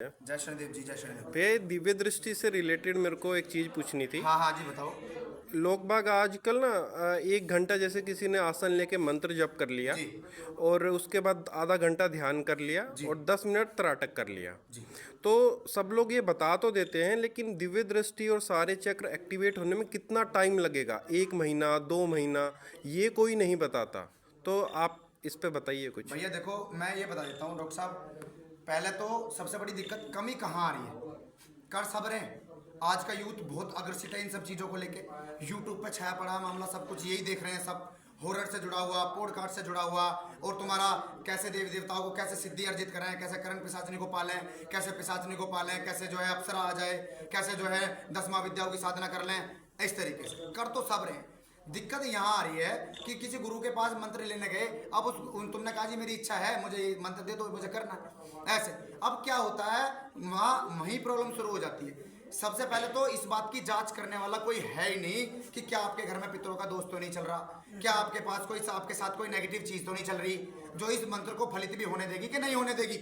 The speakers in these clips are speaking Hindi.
जय शनिदेव जी, जय शनिदेव। भैया दिव्य दृष्टि से रिलेटेड मेरे को एक चीज़ पूछनी थी। हाँ हाँ जी, बताओ। लोग बाग आजकल ना 1 घंटा जैसे किसी ने आसन लेके मंत्र जप कर लिया जी और उसके बाद आधा घंटा ध्यान कर लिया जी और 10 मिनट त्राटक कर लिया। जी। तो सब लोग ये बता तो देते हैं, लेकिन दिव्य दृष्टि और सारे चक्र एक्टिवेट होने में कितना टाइम लगेगा, 1 महीना 2 महीना, ये कोई नहीं बताता। तो आप इस पे बताइए कुछ। भैया देखो, मैं ये बता देता हूँ डॉक्टर साहब। पहले तो सबसे बड़ी दिक्कत कमी कहाँ आ रही है? कर सब रहे हैं। आज का यूथ बहुत अग्रसित है इन सब चीज़ों को लेके। यूट्यूब पे छाया पड़ा मामला, सब कुछ यही देख रहे हैं। सब हॉरर से जुड़ा हुआ, पॉडकास्ट से जुड़ा हुआ, और तुम्हारा कैसे देवी देवताओं को कैसे सिद्धि अर्जित करें, कैसे करण पिशाचनी को पालें, कैसे पिशाचनी को पालें, कैसे जो है अप्सरा आ जाए, कैसे जो है 10 विद्याओं की साधना कर लें। इस तरीके से कर तो सब रहे हैं। दिक्कत यहाँ आ रही है कि किसी गुरु के पास मंत्र लेने गए, अब तुमने कहा जी मेरी इच्छा है, मुझे ये मंत्र दे दो, मुझे करना है ऐसे। अब क्या होता है, वहाँ वहीं प्रॉब्लम शुरू हो जाती है। सबसे पहले तो इस बात की जांच करने वाला कोई है ही नहीं कि क्या आपके घर में पितरों का दोष तो नहीं चल रहा, क्या आपके पास कोई आपके साथ कोई नेगेटिव चीज तो नहीं चल रही जो इस मंत्र को फलित भी होने देगी कि नहीं होने देगी,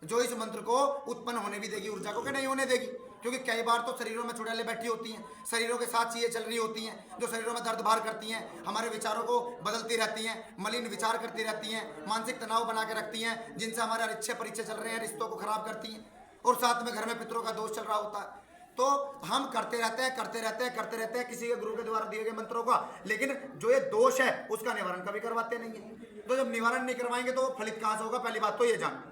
जो इस मंत्र को उत्पन्न होने भी देगी ऊर्जा को कि नहीं होने देगी। क्योंकि कई बार तो शरीरों में चुड़ैलें बैठी होती हैं, शरीरों के साथ चीजें चल रही होती हैं जो शरीरों में दर्द भार करती हैं, हमारे विचारों को बदलती रहती हैं, मलिन विचार करती रहती हैं, मानसिक तनाव बना के रखती हैं, जिनसे हमारे अच्छे परिचय चल रहे हैं रिश्तों को खराब करती हैं, और साथ में घर में पितरों का दोष चल रहा होता है। तो हम करते रहते हैं किसी के गुरु के द्वारा दिए गए मंत्रों का, लेकिन जो ये दोष है उसका निवारण कभी करवाते नहीं है। तो जब निवारण नहीं करवाएंगे तो फलित कहां से होगा? पहली बात तो ये जान,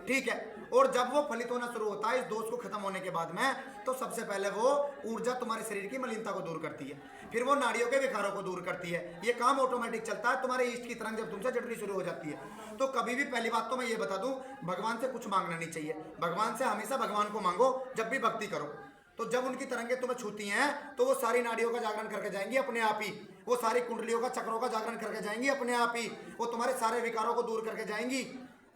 ठीक है। और जब वो फलित होना शुरू होता है इस दोष को खत्म होने के बाद में, तो सबसे पहले वो ऊर्जा तुम्हारे शरीर की मलिनता को दूर करती है, फिर वो नाड़ियों के विकारों को दूर करती है। ये काम ऑटोमेटिक चलता है। तुम्हारे ईस्ट की तरंग जब तुमसे जटनी शुरू हो जाती है, तो कभी भी पहली बात तो मैं ये बता दूं, भगवान से कुछ मांगना नहीं चाहिए। भगवान से हमेशा भगवान को मांगो जब भी भक्ति करो। तो जब उनकी तरंगे तुम्हें छूती हैं तो वो सारी नाड़ियों का जागरण करके जाएंगी अपने आप ही, वो सारी कुंडलियों का चक्रों का जागरण करके जाएंगी अपने आप ही, वो तुम्हारे सारे विकारों को दूर करके जाएंगी,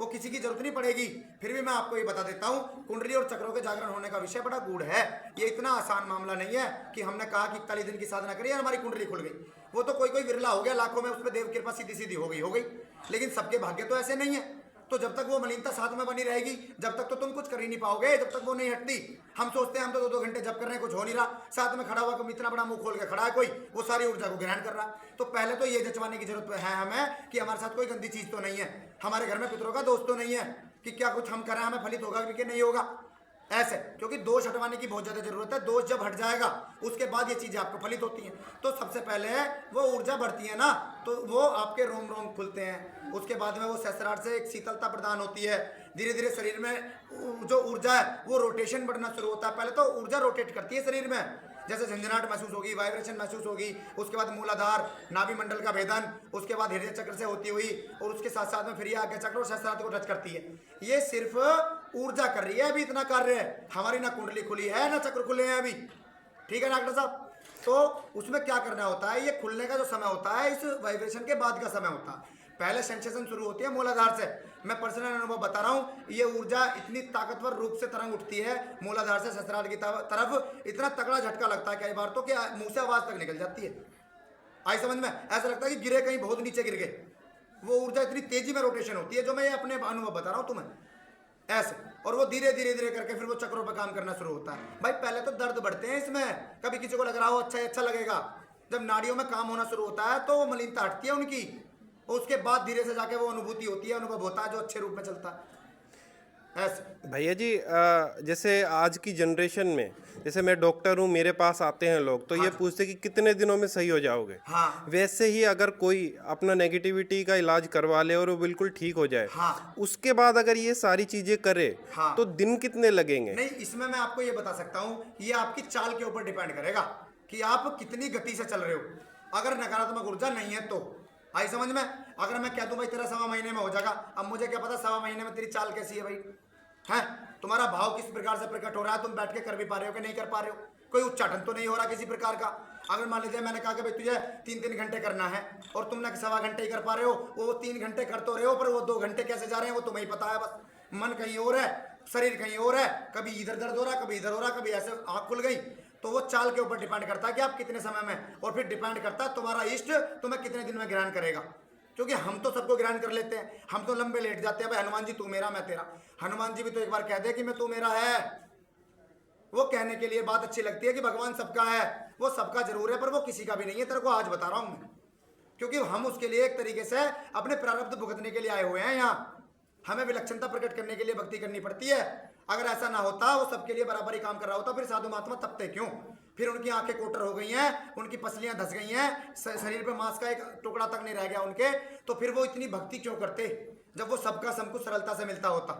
वो किसी की जरूरत नहीं पड़ेगी। फिर भी मैं आपको ये बता देता हूँ, कुंडली और चक्रों के जागरण होने का विषय बड़ा गूढ़ है। ये इतना आसान मामला नहीं है कि हमने कहा कि 41 दिन की साधना करी और हमारी कुंडली खुल गई। वो तो कोई कोई विरला हो गया, लाखों में उस पर देव कृपा सीधी सीधी हो गई। लेकिन सबके भाग्य तो ऐसे नहीं है। तो जब तक वो मलिनता साथ में बनी रहेगी, जब तक तो तुम कुछ कर ही नहीं पाओगे, जब तक वो नहीं हटती। हम सोचते हैं हम तो 2-2 घंटे जब कर रहे हैं, कुछ हो नहीं रहा, साथ में खड़ा हुआ इतना बड़ा मुंह खोल के खड़ा है कोई, वो सारी ऊर्जा को ग्रहण कर रहा। तो पहले तो ये जचवाने की जरूरत है हमें कि हमारे साथ कोई गंदी चीज तो नहीं है, हमारे घर में पितरों का दोष तो नहीं है, कि क्या कुछ हम करें हमें फलित होगा कि नहीं होगा ऐसे। क्योंकि दोष हटवाने की बहुत ज्यादा जरूरत है। दोष जब हट जाएगा उसके बाद ये चीजें आपको फलित होती हैं। तो सबसे पहले वो ऊर्जा बढ़ती है ना, तो वो आपके रोम रोम खुलते हैं, उसके बाद में वो सहस्रार से एक शीतलता प्रदान होती है, धीरे धीरे शरीर में जो ऊर्जा है वो रोटेशन बढ़ना शुरू होता है। पहले तो ऊर्जा रोटेट करती है शरीर में, जैसे झंझनाहट महसूस होगी, वाइब्रेशन महसूस होगी, उसके बाद मूलाधार नाभि मंडल का भेदन, उसके बाद हृदय चक्र से होती हुई, और उसके साथ साथ में फिर ये आज्ञा चक्र और सहस्त्रार को टच करती है। ये सिर्फ ऊर्जा कर रही है, अभी इतना कार्य है। हमारी ना कुंडली खुली है ना चक्र खुले हैं अभी, ठीक है डॉक्टर साहब। तो उसमें क्या करना होता है, ये खुलने का जो समय होता है इस वाइब्रेशन के बाद का समय होता है। पहले सेंसेशन शुरू होती है मूलाधार से। मैं पर्सनल अनुभव बता रहा हूँ, ये ऊर्जा इतनी ताकतवर रूप से तरंग उठती है मूलाधार से सहस्त्रार की तरफ, इतना तगड़ा झटका लगता है कई बार तो कि मुंह से आवाज तक निकल जाती है। आई समझ में? ऐसा लगता है कि गिरे कहीं बहुत नीचे गिर गए। वो ऊर्जा इतनी तेजी में रोटेशन होती है, जो मैं अपने अनुभव बता रहा हूँ तुम्हें ऐसे। और वो धीरे धीरे करके फिर वो चक्रों पर काम करना शुरू होता है। भाई पहले तो दर्द बढ़ते हैं इसमें, कभी किसी को लग रहा हो अच्छा लगेगा। जब नाड़ियों में काम होना शुरू होता है तो वो मलिनता हटती है उनकी, उसके बाद धीरे से जाके वो अनुभूति होती है, अनुभव होता है जो अच्छे रूप में चलता है ऐसे। भैया जी जैसे आज की जनरेशन में, जैसे मैं डॉक्टर हूँ, मेरे पास आते हैं लोग तो हाँ ये पूछते कि कितने दिनों में सही हो जाओगे। हाँ। वैसे ही अगर कोई अपना नेगेटिविटी का इलाज करवा ले और वो बिल्कुल ठीक हो जाए, हाँ। उसके बाद अगर ये सारी चीजें करे, हाँ। तो दिन कितने लगेंगे? नहीं, इसमें मैं आपको ये बता सकता हूँ, ये आपकी चाल के ऊपर डिपेंड करेगा कि आप कितनी गति से चल रहे हो। अगर नकारात्मक ऊर्जा नहीं है तो आई समझ में। अगर मैं कह दूं भाई तेरा 1.25 महीने में हो जाएगा, अब मुझे क्या पता 1.25 महीने में तेरी चाल कैसी है भाई, है तुम्हारा भाव किस प्रकार से प्रकट हो रहा है, तुम बैठ के कर भी पा रहे हो कि नहीं कर पा रहे हो, कोई उच्चाटन तो नहीं हो रहा किसी प्रकार का। अगर मान लीजिए मैंने कहा कि भाई तुझे 3-3 घंटे करना है और तुमने 1.25 घंटे ही कर पा रहे हो, वो 3 घंटे कर तो रहे हो, पर वो 2 घंटे कैसे जा रहे हैं वो तुम्हें ही पता है। बस मन कहीं और है, शरीर कहीं और है, कभी इधर दर्द हो रहा, कभी इधर हो रहा, कभी ऐसे आँख खुल गई। तो वो चाल के ऊपर डिपेंड करता है कि आप कितने समय में, और फिर डिपेंड करता है तुम्हारा इष्ट तुम्हें कितने दिन में ग्रहण करेगा। क्योंकि हम तो सबको ग्रहण कर लेते हैं, हम तो लंबे लेट जाते हैं, भाई हनुमान जी तू मेरा मैं तेरा। हनुमान जी भी तो एक बार कह दे कि मैं तू मेरा है। वो कहने के लिए बात अच्छी लगती है कि भगवान सबका है, वो सबका जरूर है पर वो किसी का भी नहीं है, तेरे को आज बता रहा हूं मैं। क्योंकि हम उसके लिए एक तरीके से अपने प्रारब्ध भुगतने के लिए आए हुए हैं यहाँ। हमें विलक्षणता प्रकट करने के लिए भक्ति करनी पड़ती है। अगर ऐसा ना होता, वो सबके लिए बराबर ही काम कर रहा होता, फिर साधु महात्मा तपते क्यों? फिर उनकी आंखें कोटर हो गई हैं, उनकी पसलियां धस गई हैं, शरीर पे मांस का एक टुकड़ा तक नहीं रह गया उनके, तो फिर वो इतनी भक्ति क्यों करते जब वो सबका सब कुछ सरलता से मिलता होता?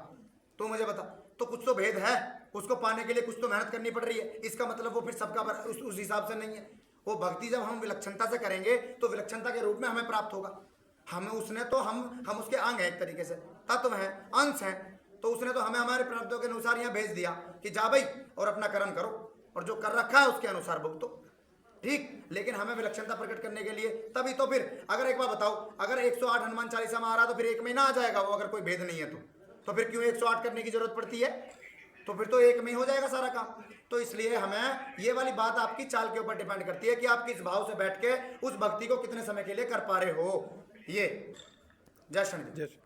तो मुझे बता, तो कुछ तो भेद है, उसको पाने के लिए कुछ तो मेहनत करनी पड़ रही है। इसका मतलब वो फिर सबका उस हिसाब से नहीं है। वो भक्ति जब हम विलक्षणता से करेंगे तो विलक्षणता के रूप में हमें प्राप्त होगा। हमें उसने तो हम उसके अंग हैं, एक तरीके से तत्व हैं, अंश हैं, तो उसने तो हमें हमारे प्रारब्धों के अनुसार यहाँ भेज दिया कि जा भाई और अपना कर्म करो, और जो कर रखा है उसके अनुसार भुगतो। ठीक, लेकिन हमें विलक्षणता प्रकट करने के लिए तभी तो फिर, अगर एक बार बताओ, अगर 108 हनुमान चालीसा में आ रहा तो फिर एक महीना आ जाएगा वो, अगर कोई भेद नहीं है तो फिर क्यों 108 करने की जरूरत पड़ती है? तो फिर तो एक में ही हो जाएगा सारा काम। तो इसलिए हमें ये वाली बात आपकी चाल के ऊपर डिपेंड करती है कि आप किस भाव से बैठ के उस भक्ति को कितने समय के लिए कर पा रहे हो। ये जय शनि।